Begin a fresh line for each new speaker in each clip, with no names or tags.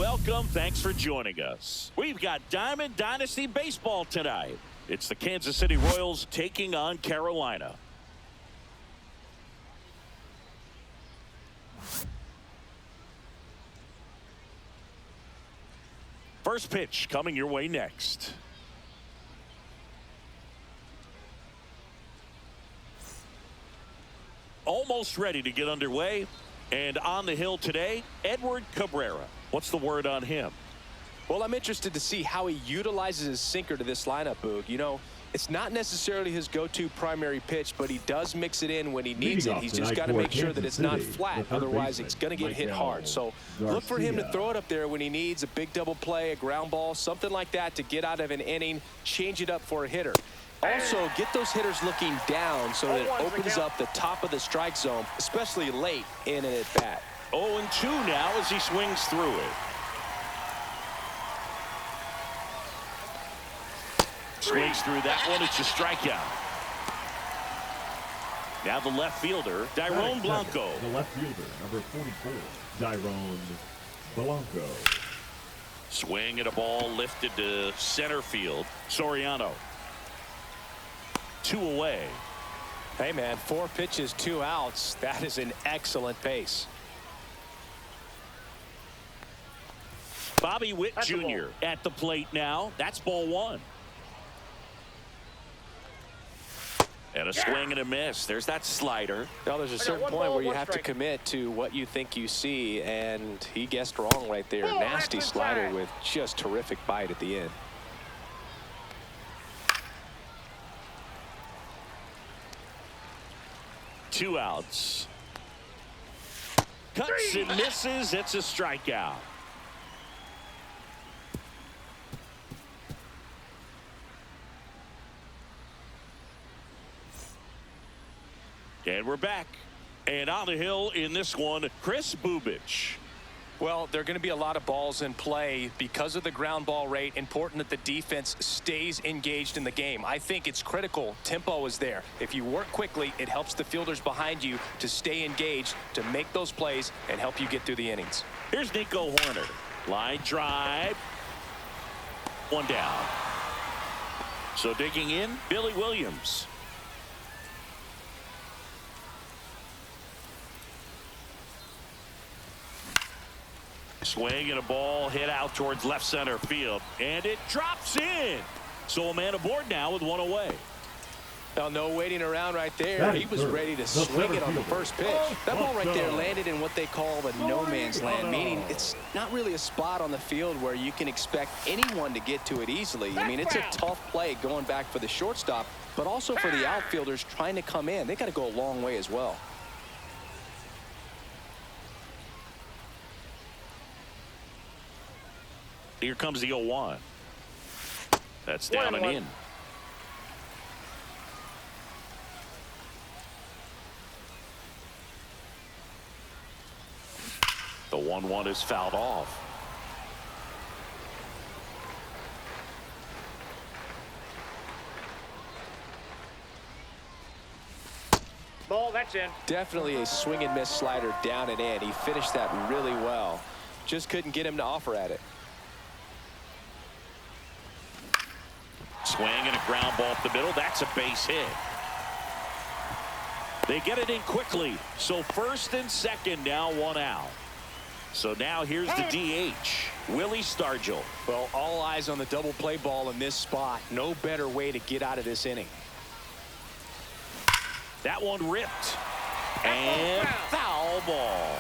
welcome. Thanks for joining us. We've got Diamond Dynasty Baseball tonight. It's the Kansas City Royals taking on Carolina. First pitch coming your way next. Almost ready to get underway. And on the hill today, Edward Cabrera. What's the word on him?
Well, I'm interested to see how he utilizes his sinker to this lineup, Boog. You know, it's not necessarily his go-to primary pitch, but he does mix it in when he needs it. He's just got to make sure that it's not flat. Otherwise, it's going to get hit hard. So look for him to throw it up there when he needs a big double play, a ground ball, something like that to get out of an inning, change it up for a hitter. Also, get those hitters looking down so that it opens up the top of the strike zone, especially late in an at-bat.
0-2 now as he swings through it. Swings through that one. It's a strikeout. Now the left fielder, Dairon Blanco.
The left fielder, number 44, Dairon Blanco.
Swing at a ball lifted to center field. Soriano. 2 away.
Hey, man, 4 pitches, 2 outs. That is an excellent pace.
Bobby Witt Jr. at the plate now. That's ball 1. And a swing and a miss. There's that slider.
Well, there's a certain point where you have to commit to what you think you see, and he guessed wrong right there. Nasty slider with just terrific bite at the end.
Two outs. Cuts and misses. It's a strikeout. And we're back. And on the hill in this one, Chris Bubich.
Well, there are going to be a lot of balls in play because of the ground ball rate. Important that the defense stays engaged in the game. I think it's critical. Tempo is there. If you work quickly, it helps the fielders behind you to stay engaged, to make those plays, and help you get through the innings.
Here's Nico Horner. Line drive. 1 down. So digging in, Billy Williams. Swing and a ball hit out towards left center field, and it drops in. So a man aboard now with 1 away.
Well, no waiting around right there. He was ready to swing it on the first pitch. That ball right there landed in what they call the no man's land, meaning it's not really a spot on the field where you can expect anyone to get to it easily. I mean, it's a tough play going back for the shortstop, but also for the outfielders trying to come in. They got to go a long way as well.
Here comes the 0-1. That's down and in. The 1-1 is fouled off.
Ball, that's in.
Definitely a swing and miss slider down and in. He finished that really well. Just couldn't get him to offer at it.
Swing and a ground ball up the middle. That's a base hit. They get it in quickly. So first and second, now 1 out. So now here's the DH, Willie Stargell.
Well, all eyes on the double play ball in this spot. No better way to get out of this inning.
That one ripped. And foul ball.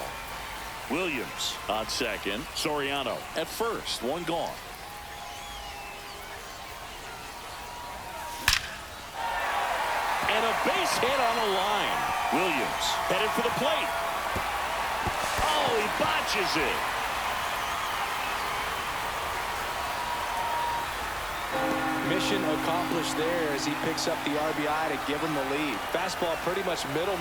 Williams on second. Soriano at first. 1 gone. And a base hit on the line. Williams headed for the plate. Oh, he botches it.
Mission accomplished there as he picks up the RBI to give him the lead. Fastball pretty much middle,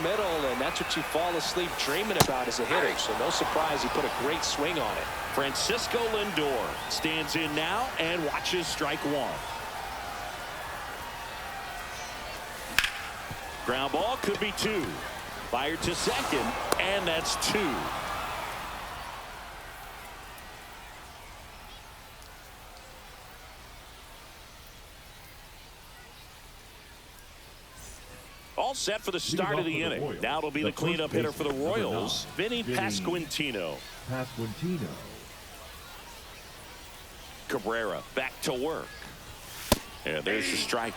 and that's what you fall asleep dreaming about as a hitter. So no surprise he put a great swing on it.
Francisco Lindor stands in now and watches strike 1. Ground ball could be 2. Fired to second, and that's 2. all set for the start of the inning. Now it'll be the cleanup hitter for the Royals, Vinny Pasquantino. Cabrera back to work. And there's the strike.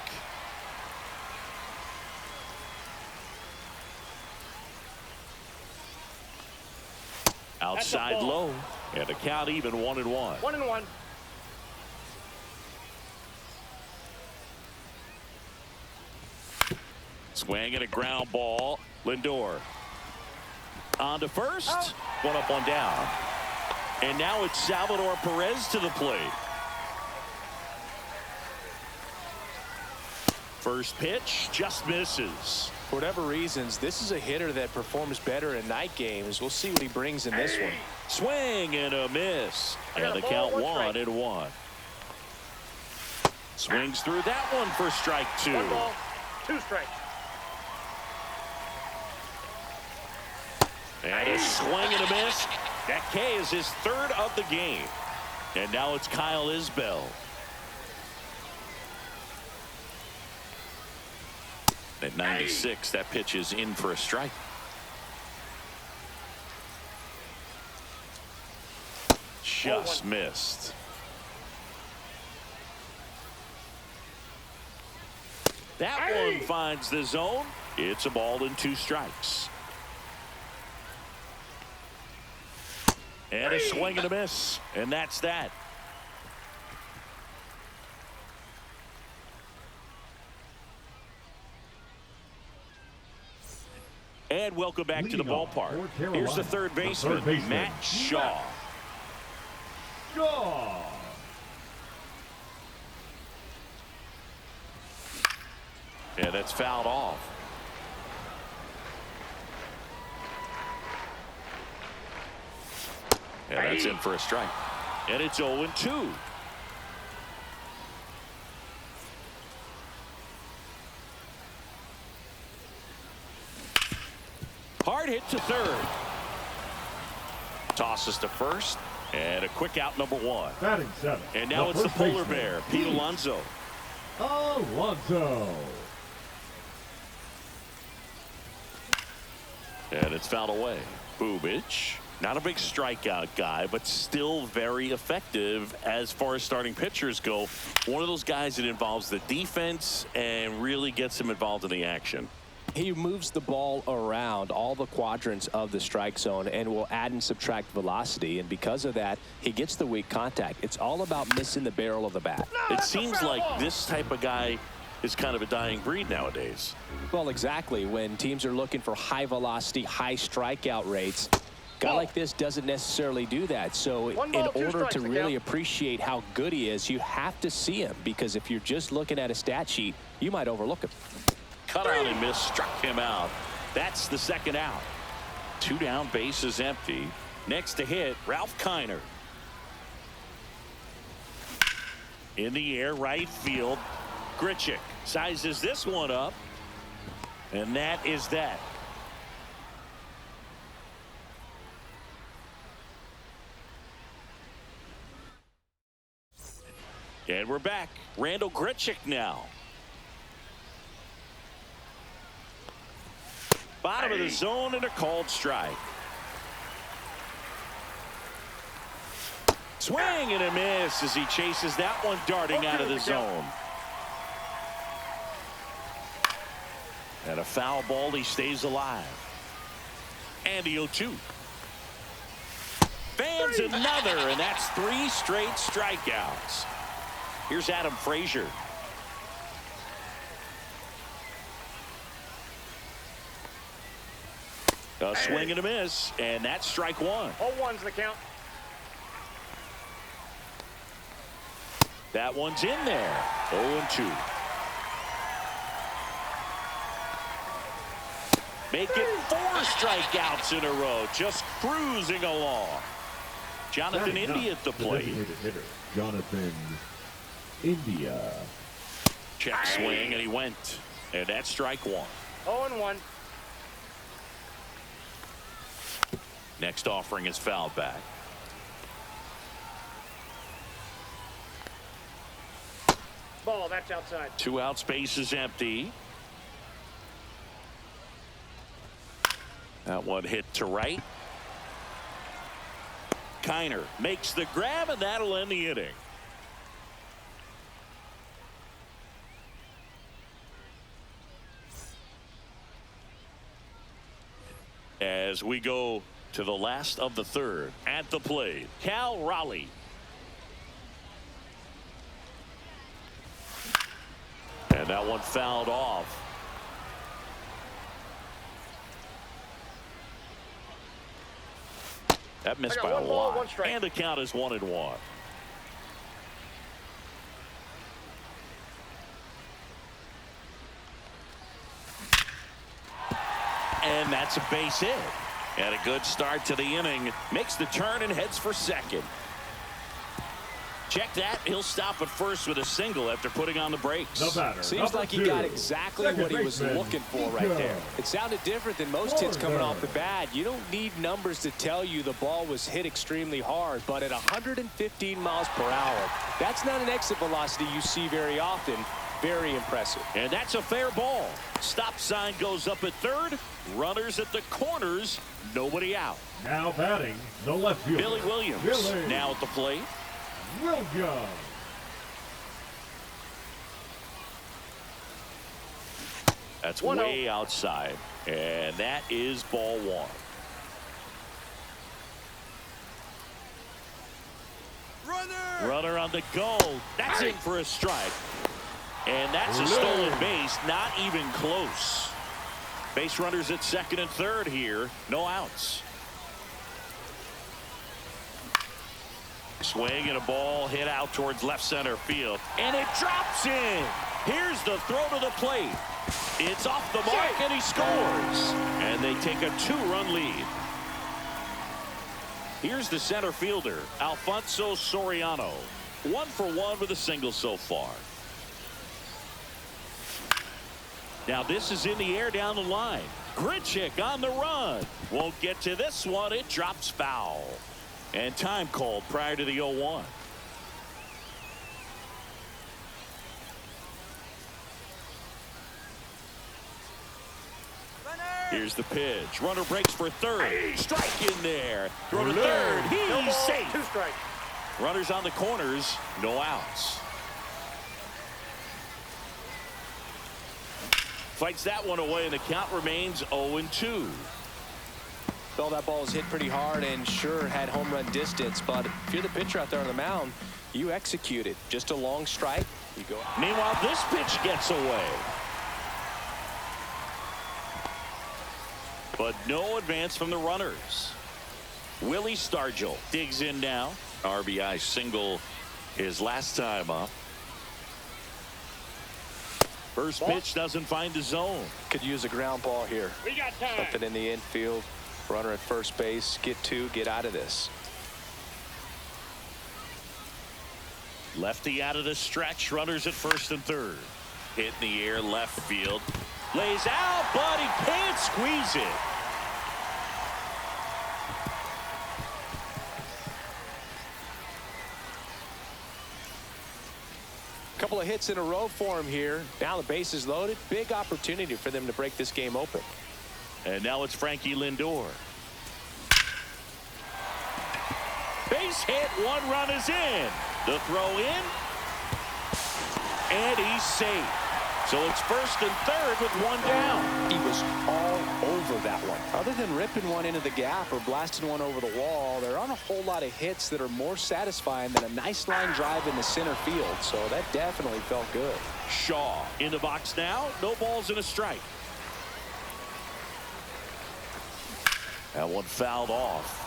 Outside low. And the count even 1-1.
1-1.
Swing and a ground ball. Lindor on to first. One up, one down. And now it's Salvador Perez to the plate. First pitch just misses.
For whatever reasons, this is a hitter that performs better in night games. We'll see what he brings in this one.
Swing and a miss. And the count 1-1. Swings through that one for strike 2.
1 ball, 2 strikes.
And a swing and a miss. That K is his 3rd of the game. And now it's Kyle Isbell. At 96, that pitch is in for a strike. Just missed. That one finds the zone. It's a ball and 2 strikes. And a swing and a miss. And that's that. And welcome back to the ballpark. Here's the third baseman, Matt Shaw. Yeah, that's fouled off. Yeah, that's in for a strike. And it's 0-2. Hard hit to third. Tosses to first. And a quick out, number 1.
Batting 7.
And now it's the polar bear, Pete Alonso. And it's fouled away. Bubic, not a big strikeout guy, but still very effective as far as starting pitchers go. One of those guys that involves the defense and really gets him involved in the action.
He moves the ball around all the quadrants of the strike zone and will add and subtract velocity. And because of that, he gets the weak contact. It's all about missing the barrel of the bat.
It seems like this type of guy is kind of a dying breed nowadays.
Well, exactly. When teams are looking for high velocity, high strikeout rates, a guy like this doesn't necessarily do that. So in order to really appreciate how good he is, you have to see him, because if you're just looking at a stat sheet, you might overlook him.
Cut out and miss, struck him out. That's the second out. 2 down, bases empty. Next to hit, Ralph Kiner. In the air, right field. Grichuk sizes this one up. And that is that. And we're back. Randall Grichuk now. Bottom of the zone and a called strike. Swing and a miss as he chases that one darting out of the zone. And a foul ball, he stays alive. And the 0-2. Fans another, and that's 3 straight strikeouts. Here's Adam Frazier. A swing and a miss, and that's strike 1.
0-1's the count.
That one's in there. 0-2. Make it 4 strikeouts in a row, just cruising along. Jonathan India at the plate.
Hitter, Jonathan India.
Check swing, and he went. And that's strike 1.
0-1.
Next offering is fouled back.
Ball, that's outside.
2 outs, base is empty. That one hit to right. Kiner makes the grab, and that'll end the inning. As we go to the last of the third, at the plate, Cal Raleigh. And that one fouled off. That missed by a lot. And the count is 1-1. And that's a base hit. And a good start to the inning. Makes the turn and heads for second. Check that. He'll stop at first with a single after putting on the brakes.
Seems like he got exactly what he was looking for right there. It sounded different than most hits coming off the bat. You don't need numbers to tell you the ball was hit extremely hard, but at 115 miles per hour, that's not an exit velocity you see very often. Very impressive.
And that's a fair ball. Stop sign goes up at third. Runners at the corners. Nobody out.
Now batting the left fielder,
Billy Williams. Now at the plate.
Williams.
That's way outside. And that is ball one. Runner on the go. That's in for a strike. And that's a stolen base. Not even close. Base runners at second and third here. No outs. Swing and a ball hit out towards left center field. And it drops in. Here's the throw to the plate. It's off the mark and he scores. And they take a 2-run lead. Here's the center fielder, Alfonso Soriano. 1 for 1 with a single so far. Now this is in the air down the line. Grichuk on the run. Won't get to this one. It drops foul. And time called prior to the 0-1. Here's the pitch. Runner breaks for third. Strike in there. Throw to third. He's safe.
2 strikes.
Runners on the corners. No outs. Fights that one away, and the count remains 0-2.
Well, that ball was hit pretty hard and sure had home run distance, but if you're the pitcher out there on the mound, you execute it. Just a long strike. You go out.
Meanwhile, this pitch gets away. But no advance from the runners. Willie Stargell digs in now. RBI single his last time up. First pitch doesn't find the zone.
Could use a ground ball here.
We got time.
Something in the infield. Runner at first base. Get 2. Get out of this.
Lefty out of the stretch. Runners at first and third. Hit in the air left field. Lays out, but he can't squeeze it.
Couple of hits in a row for him here. Now the base is loaded. Big opportunity for them to break this game open.
And now it's Frankie Lindor. Base hit. 1 run is in. The throw in. And he's safe. So it's first and third with 1 down.
He was all over that one. Other than ripping one into the gap or blasting one over the wall, there aren't a whole lot of hits that are more satisfying than a nice line drive in the center field. So that definitely felt good.
Shaw in the box now. No balls and a strike. That one fouled off.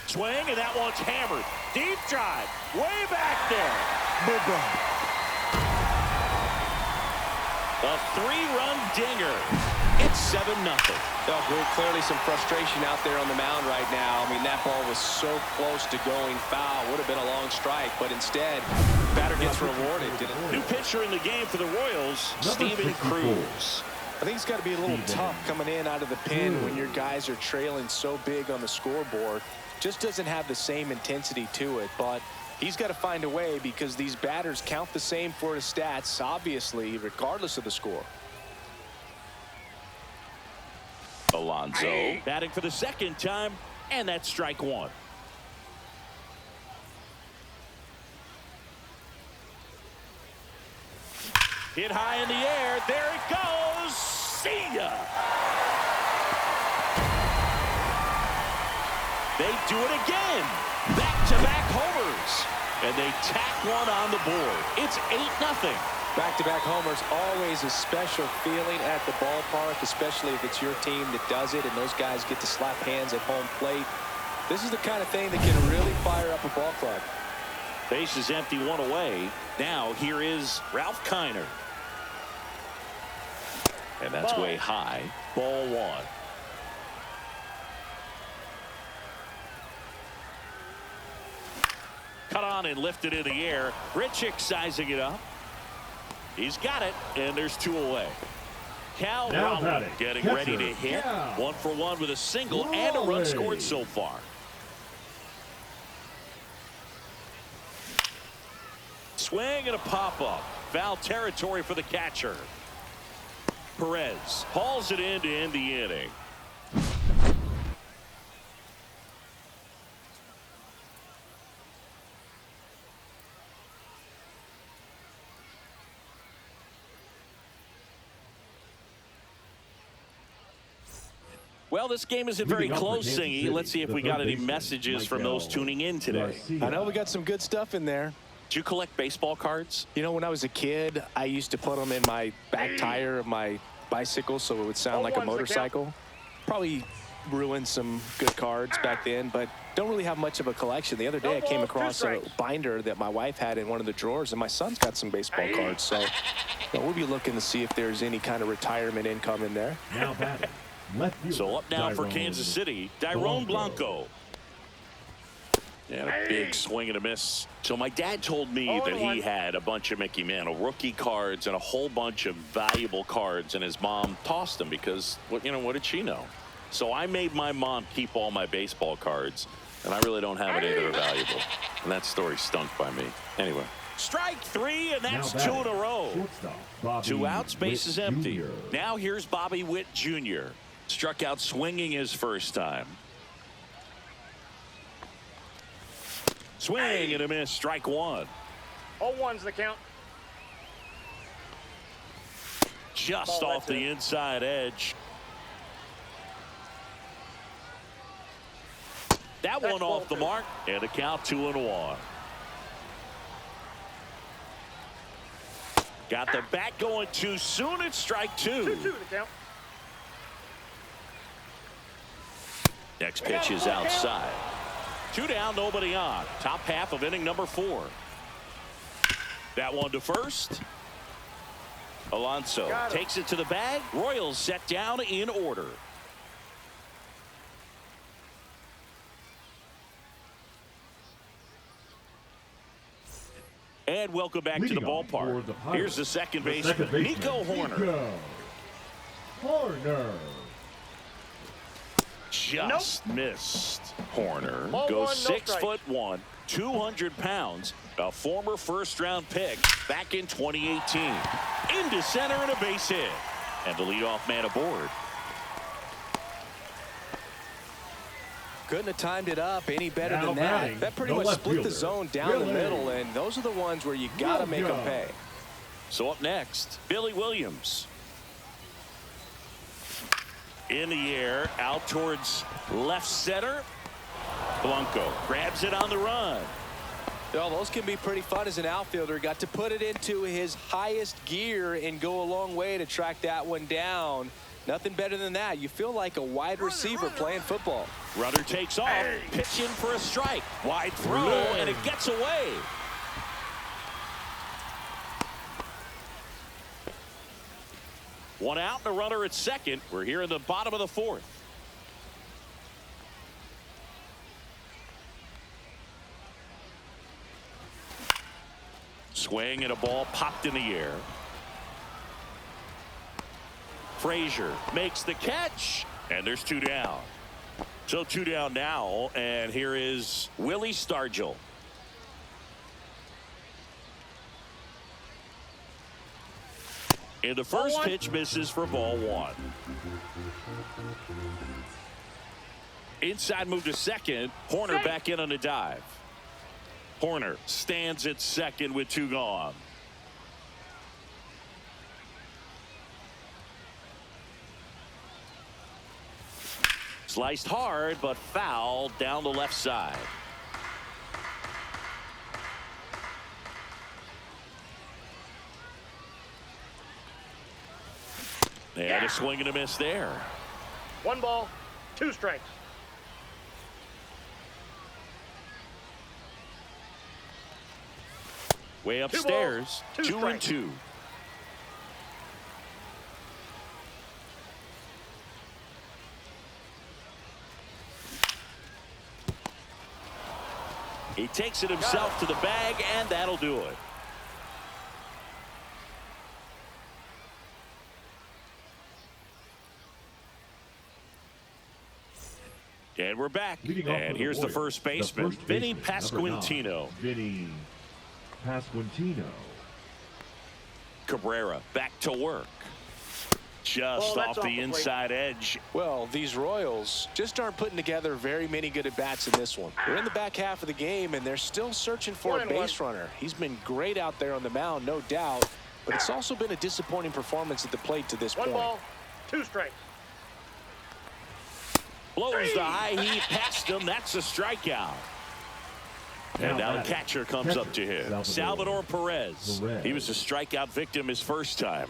Swing, and that one's hammered. Deep drive. Way back there. A 3-run dinger. It's 7-0.
Oh, clearly some frustration out there on the mound right now. I mean, that ball was so close to going foul. Would have been a long strike, but instead, batter gets rewarded.
New pitcher in the game for the Royals, Steven Cruz.
I think it's got to be a little tough coming in out of the pen when your guys are trailing so big on the scoreboard. Just doesn't have the same intensity to it, but He's got to find a way because these batters count the same for his stats, obviously, regardless of the score.
Alonso batting for the second time, and that's strike one. Hit high in the air. There it goes. See ya. They do it again. Back-to-back homers. And they tack one on the board. It's 8-0.
Back-to-back homers, always a special feeling at the ballpark, especially if it's your team that does it and those guys get to slap hands at home plate. This is the kind of thing that can really fire up a ball club.
Base is empty, one away. Now here is Ralph Kiner. And that's way high. Ball one. Cut on and lifted in the air. Richick sizing it up. He's got it, and there's two away. Cal Raleigh getting ready to hit. 1 for 1 with a single and a run scored so far. Swing and a pop-up. Foul territory for the catcher. Perez hauls it in to end the inning. Well, this game isn't very close, Singy. Let's see if we got any messages from those tuning in today.
I know we got some good stuff in there.
Do you collect baseball cards?
You know, when I was a kid, I used to put them in my back tire of my bicycle so it would sound like a motorcycle. Probably ruined some good cards back then, but don't really have much of a collection. The other day I came across a binder that my wife had in one of the drawers, and my son's got some baseball cards. So we'll be looking to see if there's any kind of retirement income in there.
Now batting.
So up now for Kansas City, Dairon Blanco. And a big swing and a miss. So my dad told me that he had a bunch of Mickey Mantle rookie cards and a whole bunch of valuable cards, and his mom tossed them because, what did she know? So I made my mom keep all my baseball cards, and I really don't have any that are valuable. And that story stunk by me. Anyway, strike three, and that's two in a row. 2 outs, base is empty. Now here's Bobby Witt Jr. Struck out swinging his first time. Swing and a miss, strike one.
0-1's the count.
Just off the inside edge. That one off the mark, and a count 2-1. Got the bat going too soon. It's strike two.
2-2 the count.
Next pitch is outside. 2 down, nobody on. Top half of inning number 4. That one to first. Alonso takes it to the bag. Royals set down in order. And welcome back to the ballpark. Here's the second baseman, Nico Hoerner. Just missed. Hoerner goes 6'1", 200 pounds, a former first-round pick back in 2018. Into center and a base hit. And the leadoff man aboard.
Couldn't have timed it up any better than that. That pretty much split the zone down the middle, and those are the ones where you got to make them pay.
So up next, Billy Williams. In the air, out towards left center. Blanco grabs it on the run.
Well, those can be pretty fun as an outfielder. Got to put it into his highest gear and go a long way to track that one down. Nothing better than that. You feel like a wide receiver playing football.
Runner takes off, pitch in for a strike. Wide throw, and it gets away. One out and a runner at second. We're here in the bottom of the 4th. Swing and a ball popped in the air. Frazier makes the catch, and there's 2 down. So 2 down now, and here is Willie Stargell. And the first pitch misses for ball one. Inside move to second. Horner back in on the dive. Horner stands at second with 2 gone. Sliced hard, but foul down the left side. And a swing and a miss there.
1 ball, 2 strikes.
Way upstairs, 2 and 2. He takes it himself to the bag, and that'll do it. And we're back. And here's the first baseman, Vinny Pasquantino.
Vinny Pasquantino.
Cabrera back to work. Just off the inside edge.
Well, these Royals just aren't putting together very many good at-bats in this one. We're in the back half of the game, and they're still searching for a base runner. He's been great out there on the mound, no doubt, but it's also been a disappointing performance at the plate to this point.
1 ball, 2 strikes.
Blows the high heat past him. That's a strikeout. And now the catcher comes up to him. Salvador Perez. He was a strikeout victim his first time.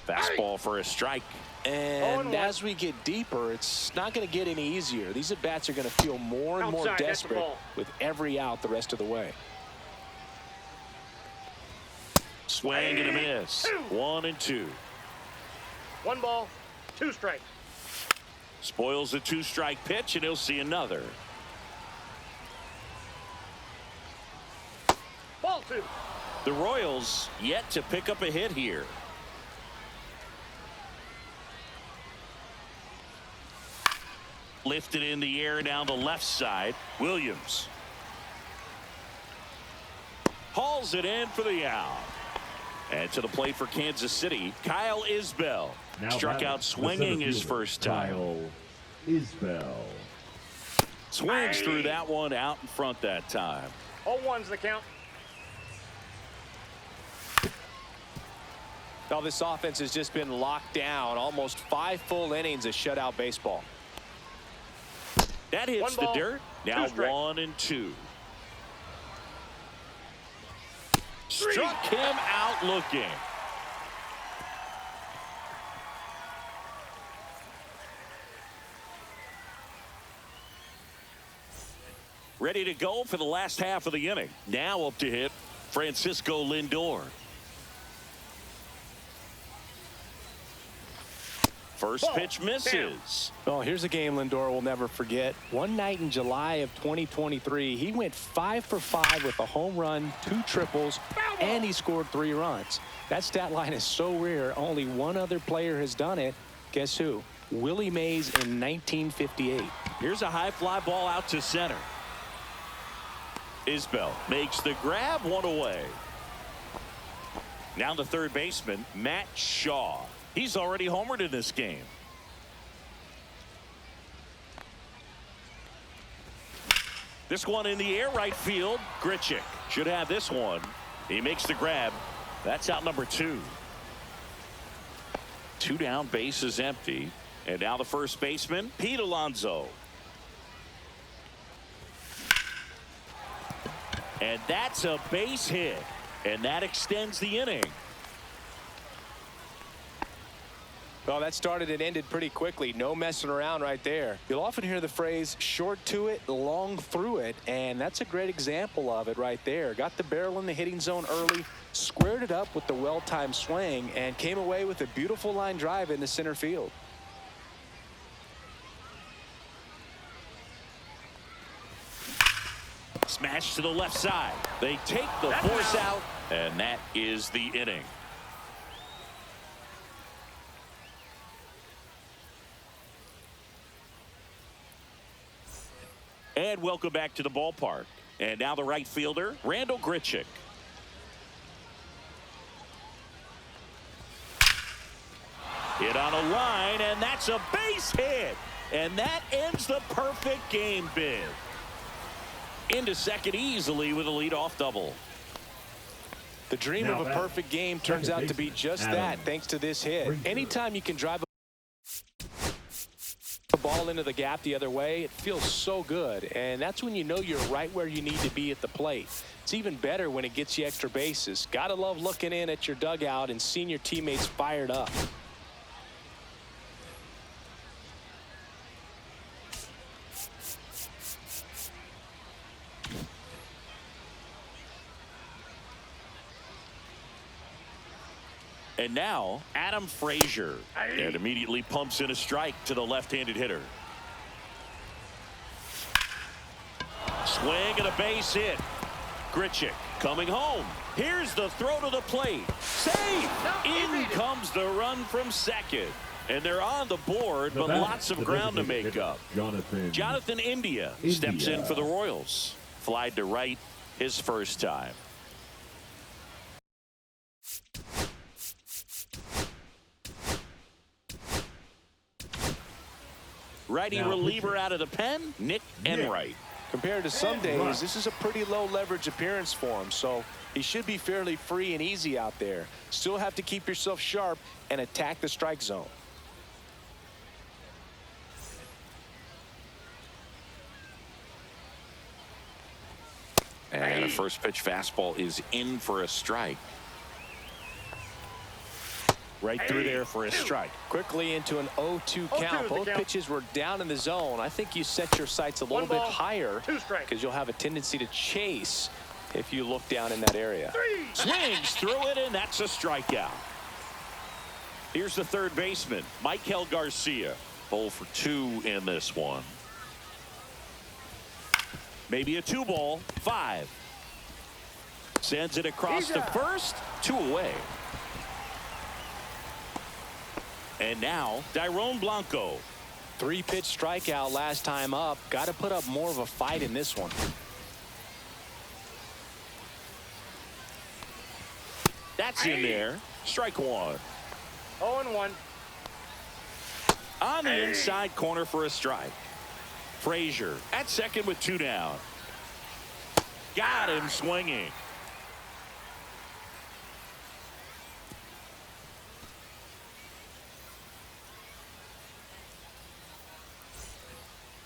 Fastball for a strike.
And as we get deeper, it's not going to get any easier. These at-bats are going to feel more and more desperate with every out the rest of the way.
Swing and a miss. 1 and 2.
1 ball, 2 strikes.
Spoils the 2-strike pitch, and he'll see another.
Ball 2.
The Royals yet to pick up a hit here. Lifted in the air down the left side. Williams hauls it in for the out. And to the plate for Kansas City, Kyle Isbell. Struck out swinging his first time.
Kyle Isbell.
Swings through that one, out in front that time.
0-1's the count.
Now this offense has just been locked down. Almost 5 full innings of shutout baseball.
That hits the dirt. Now 1 and 2. Struck him out looking. Ready to go for the last half of the inning. Now up to hit Francisco Lindor. First pitch misses.
Well, here's a game Lindor will never forget. One night in July of 2023, he went 5 for 5 with a home run, 2 triples, and he scored 3 runs. That stat line is so rare. Only one other player has done it. Guess who? Willie Mays in 1958.
Here's a high fly ball out to center. Isbell makes the grab, 1 away. Now the third baseman, Matt Shaw. He's already homered in this game. This one in the air, right field. Grichuk should have this one. He makes the grab. That's out number 2. 2 down, base is empty. And now the first baseman, Pete Alonso. And that's a base hit. And that extends the inning.
Well, that started and ended pretty quickly. No messing around right there. You'll often hear the phrase short to it, long through it, and that's a great example of it right there. Got the barrel in the hitting zone early, squared it up with the well-timed swing, and came away with a beautiful line drive into center field.
Smash to the left side. They take the force out, and that is the inning. And welcome back to the ballpark. And now the right fielder, Randall Grichuk. Hit on a line, and that's a base hit. And that ends the perfect game bid. Into second easily with a leadoff double.
The dream of a perfect game turns out to be just that, thanks to this hit. Anytime you can drive the ball into the gap the other way, it feels so good. And that's when you know you're right where you need to be at the plate. It's even better when it gets you extra bases. Gotta love looking in at your dugout and seeing your teammates fired up.
And now, Adam Frazier. And immediately pumps in a strike to the left-handed hitter. Swing and a base hit. Grichuk coming home. Here's the throw to the plate. Safe! In comes the run from second. And they're on the board, but lots of ground to make up. Jonathan India steps in for the Royals. Flied to right his first time. Righty reliever out of the pen, Nick Enright.
Compared to some days, this is a pretty low leverage appearance for him, so he should be fairly free and easy out there. Still have to keep yourself sharp and attack the strike zone.
And a first pitch fastball is in for a strike. Right through there for a strike.
Quickly into an 0-2 count. Both pitches were down in the zone. I think you set your sights a little bit higher because you'll have a tendency to chase if you look down in that area.
Swings through it, and that's a strikeout. Here's the third baseman, Michael Garcia. 0 for 2 in this one. Maybe a 2-ball, 5. Sends it across to first, 2 away. And now, Dairon Blanco.
3-pitch strikeout last time up. Got to put up more of a fight in this one.
That's in there. Strike 1.
0-1.
On the inside corner for a strike. Frazier at second with 2 down. Got him swinging.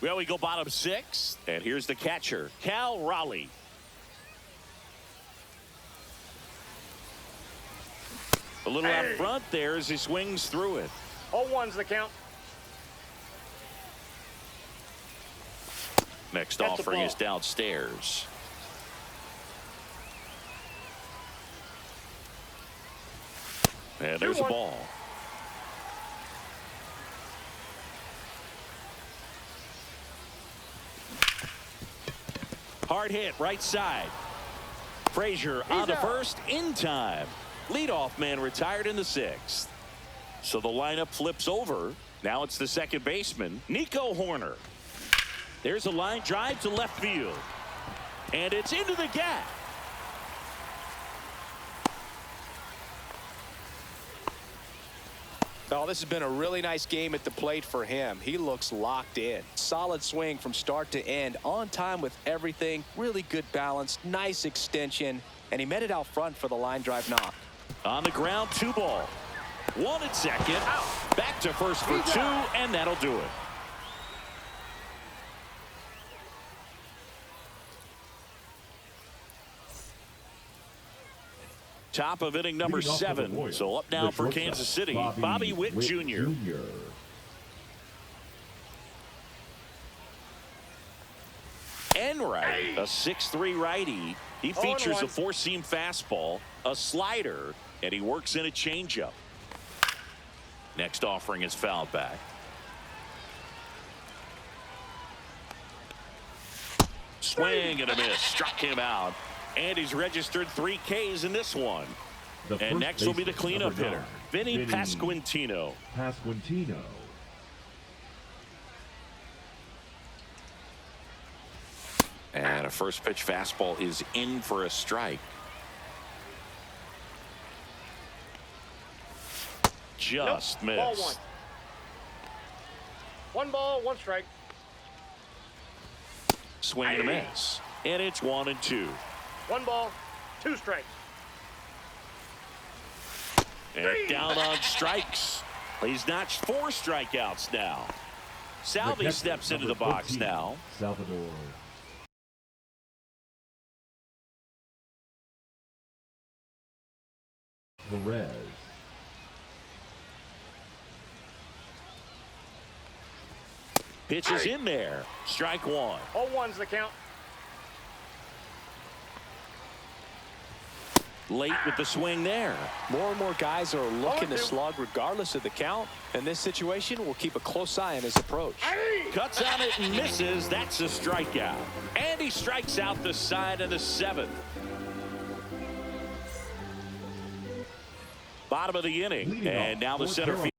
Well, we go bottom 6, and here's the catcher, Cal Raleigh. A little out front there as he swings through it.
0-1's the count.
Next offering is downstairs. And there's a ball. Hard hit right side. Frazier on the first in time. Leadoff man retired in the 6th. So the lineup flips over. Now it's the second baseman, Nico Horner. There's a line drive to left field. And it's into the gap.
Oh, this has been a really nice game at the plate for him. He looks locked in. Solid swing from start to end. On time with everything. Really good balance. Nice extension. And he met it out front for the line drive knock.
On the ground, 2-ball. 1 at second. Back to first for 2, and that'll do it. Top of inning number 7. So up now for Kansas City, Bobby Witt Jr. Enright, a 6'3" righty. He features a 4-seam fastball, a slider, and he works in a changeup. Next offering is fouled back. Swing and a miss. Struck him out. And he's registered 3 Ks in this one. And next will be the cleanup hitter, Vinny Pasquantino. And a first pitch fastball is in for a strike. just
Nope. Ball
missed.
One ball, one strike.
Swing and a miss. And it's 1-2.
One ball, two strikes.
And down on strikes. He's notched 4 strikeouts now. Salvi steps into the box
14,
now.
Salvador. Perez.
Pitch is in there. Strike 1.
0-1's the count.
Late with the swing there.
More and more guys are looking to slug regardless of the count. In this situation, we'll keep a close eye on his approach.
Cuts on it and misses. That's a strikeout. And he strikes out the side of the 7th. Bottom of the inning.
Leading
And
off
now the
for
center field.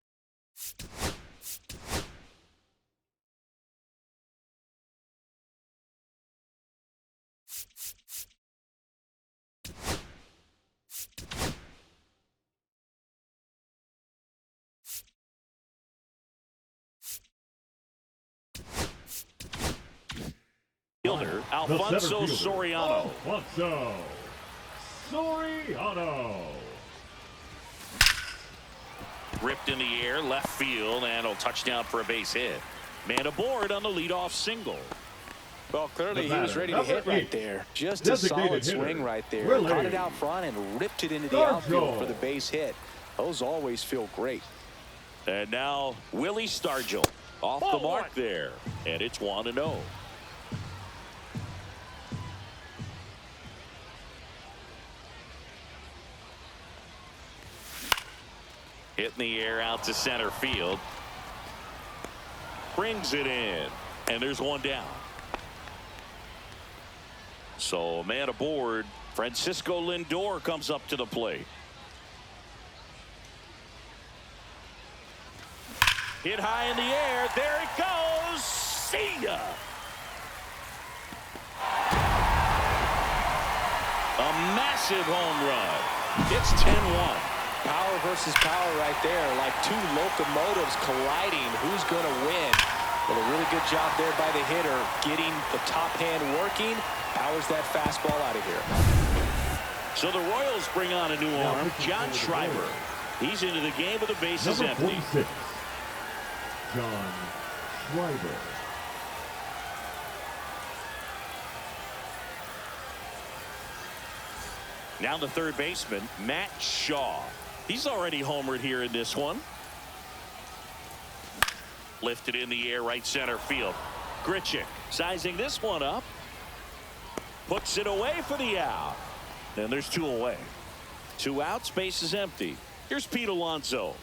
Fielder, Alfonso Soriano.
Alfonso Soriano.
Ripped in the air, left field, and a touchdown for a base hit. Man aboard on the leadoff single.
Well, clearly he was ready to
Number
hit right
8.
there. Just a
Designated
solid
hitter,
swing right there.
Willie
Caught it out front and ripped it into the
Stargell.
outfield for the base hit. Those always feel great.
And now Willie Stargell off the mark there. And it's 1-0. Hit in the air out to center field. Brings it in. And there's one down. So man aboard. Francisco Lindor comes up to the plate. Hit high in the air. There it goes. See ya. A massive home run. It's 10-1.
Power versus power right there, like two locomotives colliding. Who's going to win? Well, a really good job there by the hitter, getting the top hand working. Powers that fastball out of here.
So the Royals bring on a new arm, John Schreiber. He's into the game with the bases
Number
empty.
46, John Schreiber.
Now the third baseman, Matt Shaw. He's already homered here in this one. Lifted in the air, right center field. Grichuk sizing this one up. Puts it away for the out. And there's 2 away. 2 outs, base is empty. Here's Pete Alonso.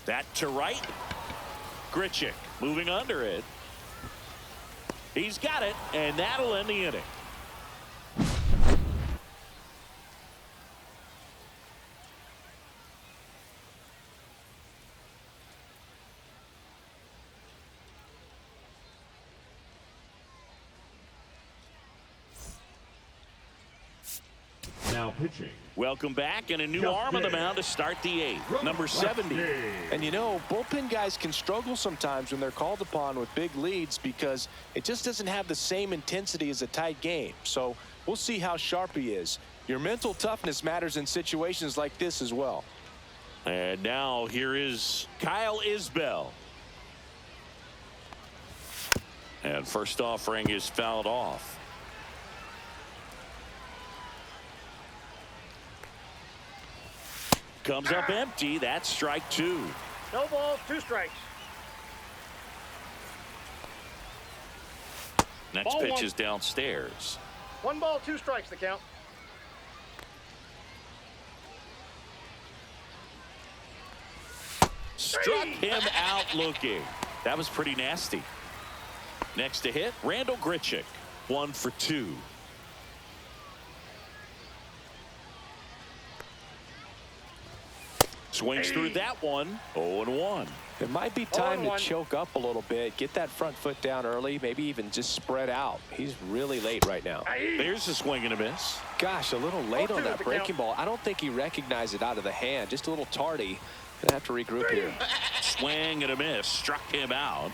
That to right. Grichuk moving under it. He's got it, and that'll end the inning.
Now pitching.
Welcome back, and a new arm on the mound to start the 8th. Number 70.
And you know, bullpen guys can struggle sometimes when they're called upon with big leads because it just doesn't have the same intensity as a tight game. So we'll see how sharp he is. Your mental toughness matters in situations like this as well.
And now here is Kyle Isbell. And first offering is fouled off. Comes up empty. That's strike 2.
No balls, 2 strikes.
Next
Ball
pitch
1.
is downstairs.
1 ball, 2 strikes the count.
Struck him out looking. That was pretty nasty. Next to hit, Randall Grichuk. 1 for 2. Swings through that one. 0-1.
It might be time to
0-1.
choke up a little bit, get that front foot down early, maybe even just spread out. He's really late right now.
There's a swing and a miss.
Gosh, a little late on
0-2
that
the
breaking
count.
ball. I don't think he recognized it out of the hand. Just a little tardy. Gonna have to regroup here.
Swing and a miss. Struck him out.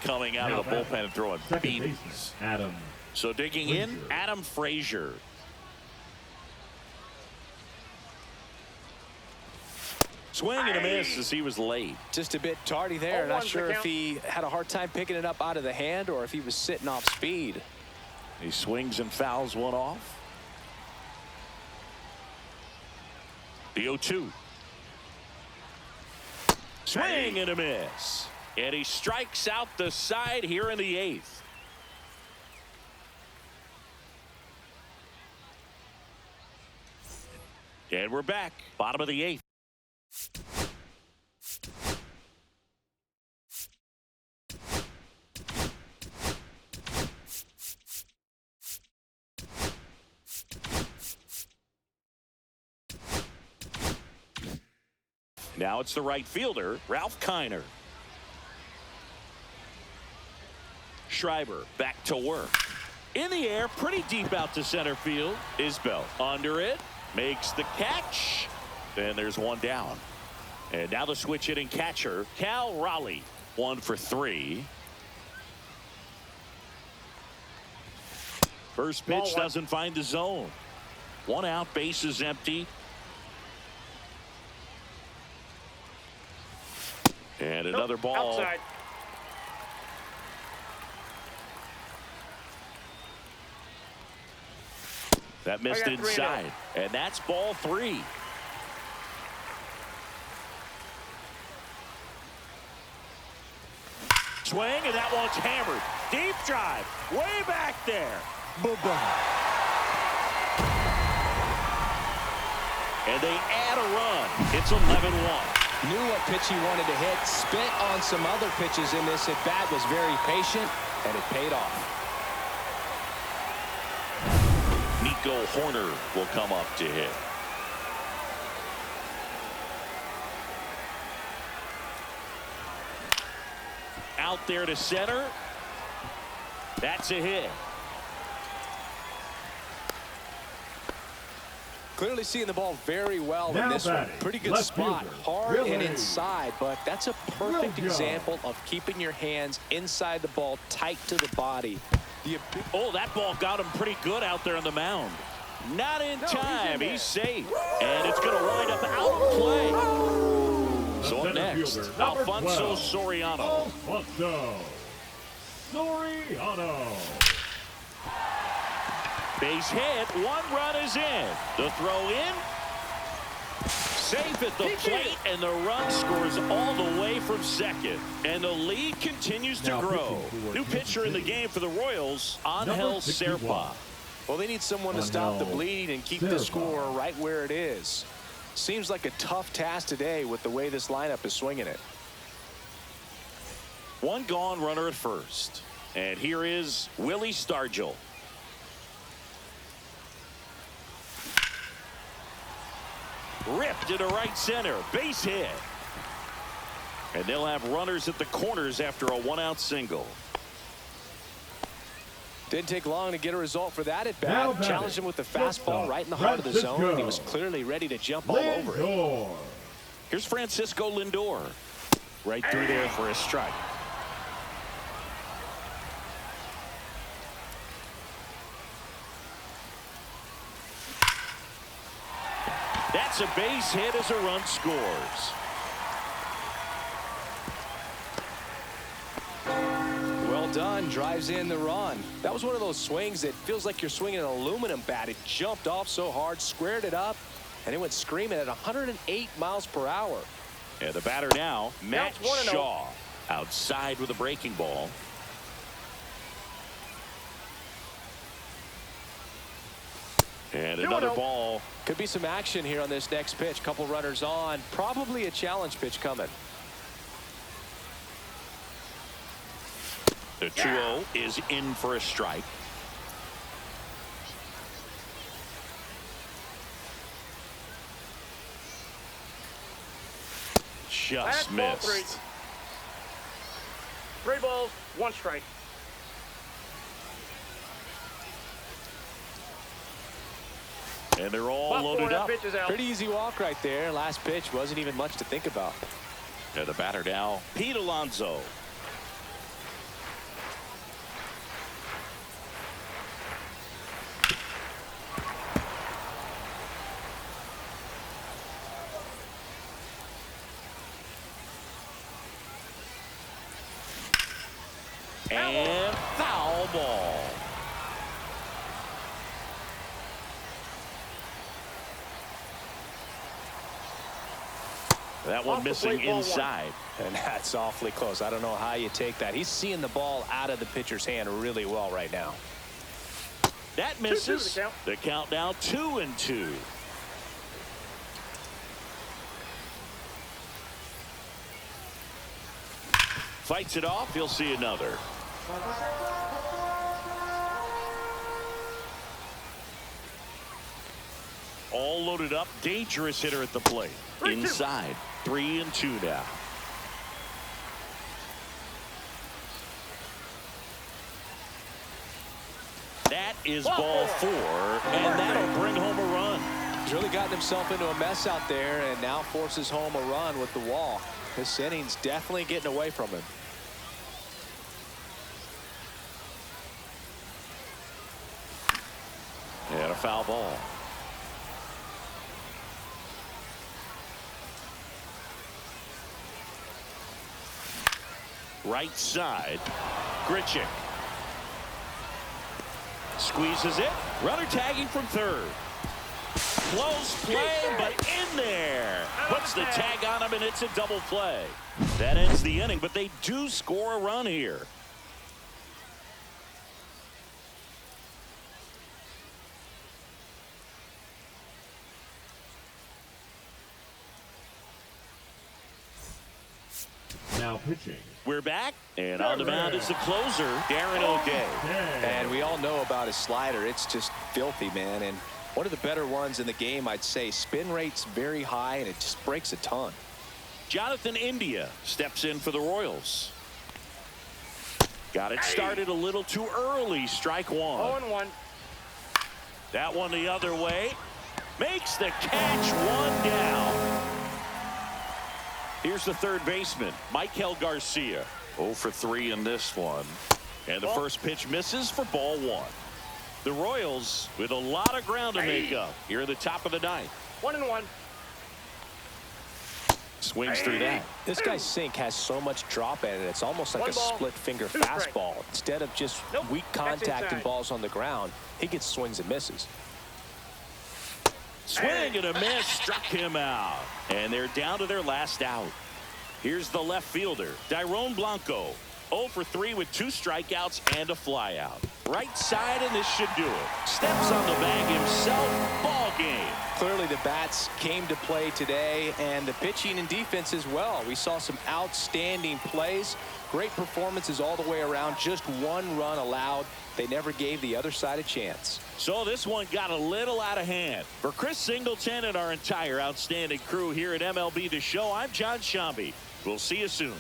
Coming out
Now
of the
batting,
bullpen and throwing
second
beatings.
baseman, Adam.
So digging in, Adam Frazier. Swing and a miss as he was late.
Just a bit tardy there.
0-1
Not
the
sure if
count.
he had a hard time picking it up out of the hand or if he was sitting off speed.
He swings and fouls one off. The 0-2. Swing and a miss. And he strikes out the side here in the 8th. And we're back. Bottom of the 8th. Now it's the right fielder, Ralph Kiner. Schreiber back to work. In the air, pretty deep out to center field. Isbell under it, makes the catch. Then there's one down. And now the switch hitting catcher, Cal Raleigh. 1 for 3. First pitch doesn't find the zone. 1 out, base is empty. And another ball.
Outside.
That missed
I got 3-0.
inside. And that's ball 3. Swing, and that one's hammered. Deep drive. Way back there. And they add a run. It's 11-1.
Knew what pitch he wanted to hit. Spent on some other pitches in this at bat. Was very patient, and it paid off.
Nico Horner will come up to hit. Out there to center. That's a hit.
Clearly seeing the ball very well in
Now
this one.
batting,
Pretty good
left
spot.
fielder,
Hard and
Willie.
inside, but that's a perfect
Willie.
example of keeping your hands inside the ball, tight to the body.
Oh, that ball got him pretty good out there on the mound. Not in time. He's safe. And it's going to wind up out of play. So up
Center
next,
fielder, number
Alfonso
12.
Soriano.
Alfonso Soriano.
Base hit. 1 run is in. The throw in. Safe at the plate, and the run scores all the way from second. And the lead continues to
Now
grow.
pitching for
New
Kansas
pitcher in the
City.
game for the Royals, Angel
Number 61.
Well, they need someone to stop the bleeding and keep the score right where it is. Seems like a tough task today with the way this lineup is swinging it.
1 gone, runner at first. And here is Willie Stargell. Ripped into right center. Base hit. And they'll have runners at the corners after a 1-out single.
Didn't take long to get a result for that at bat.
Now batting,
Challenged him with the fastball
shortstop,
right in the heart of the zone, and he was
Francisco
clearly ready to jump all over it.
Lindor.
Here's Francisco Lindor. Right through there for a strike. That's a base hit as a run scores.
Well done. Drives in the run. That was one of those swings that feels like you're swinging an aluminum bat. It jumped off so hard, squared it up, and it went screaming at 108 miles per hour.
And the batter now, Matt
Counts 1-0.
Shaw. Outside with a breaking ball. And another
2-0.
ball.
Could be some action here on this next pitch. Couple runners on. Probably a challenge pitch coming.
The 2-0 is in for a strike. Just
That's ball
missed.
3 balls, 1 strike.
And they're all
Buck
loaded
that
up.
pitch is out.
Pretty easy walk right there. Last pitch wasn't even much to think about.
And the batter now, Pete Alonso. And foul ball. That one missing inside.
And that's awfully close. I don't know how you take that. He's seeing the ball out of the pitcher's hand really well right now.
That misses. The count now 2-2. Fights it off. He'll see another. All loaded up. Dangerous hitter at the plate. Inside. 3-2 now. That is ball 4, and that'll bring home a run.
He's really gotten himself into a mess out there and now forces home a run with the wall. This inning's definitely getting away from him.
And a foul ball. Right side. Grichuk. Squeezes it. Runner tagging from third. Close play, but in there. Puts the tag on him, and it's a double play. That ends the inning, but they do score a run here.
Now pitching.
We're back, and on the mound is the closer, Darren O'Day.
And we all know about his slider. It's just filthy, man. And one of the better ones in the game, I'd say. Spin rate's very high, and it just breaks a ton.
Jonathan India steps in for the Royals. Got it started a little too early. Strike one.
0-1.
That one the other way. Makes the catch. One down. Here's the third baseman, Michael Garcia. 0 for 3 in this one. And the first pitch misses for ball 1. The Royals with a lot of ground to make up here at the top of the ninth.
1-1.
Swings through that.
This guy's sink has so much drop in it. It's almost like a split finger fastball. Instead of just weak contact and balls on the ground, he gets swings and misses.
Swing and a miss, struck him out. And they're down to their last out. Here's the left fielder, Dairon Blanco. 0 for 3 with 2 strikeouts and a flyout. Right side, and this should do it. Steps on the bag himself. Ball game.
Clearly the bats came to play today, and the pitching and defense as well. We saw some outstanding plays. Great performances all the way around. Just 1 run allowed. They never gave the other side a chance.
So this one got a little out of hand. For Chris Singleton and our entire outstanding crew here at MLB The Show, I'm John Shambi. We'll see you soon.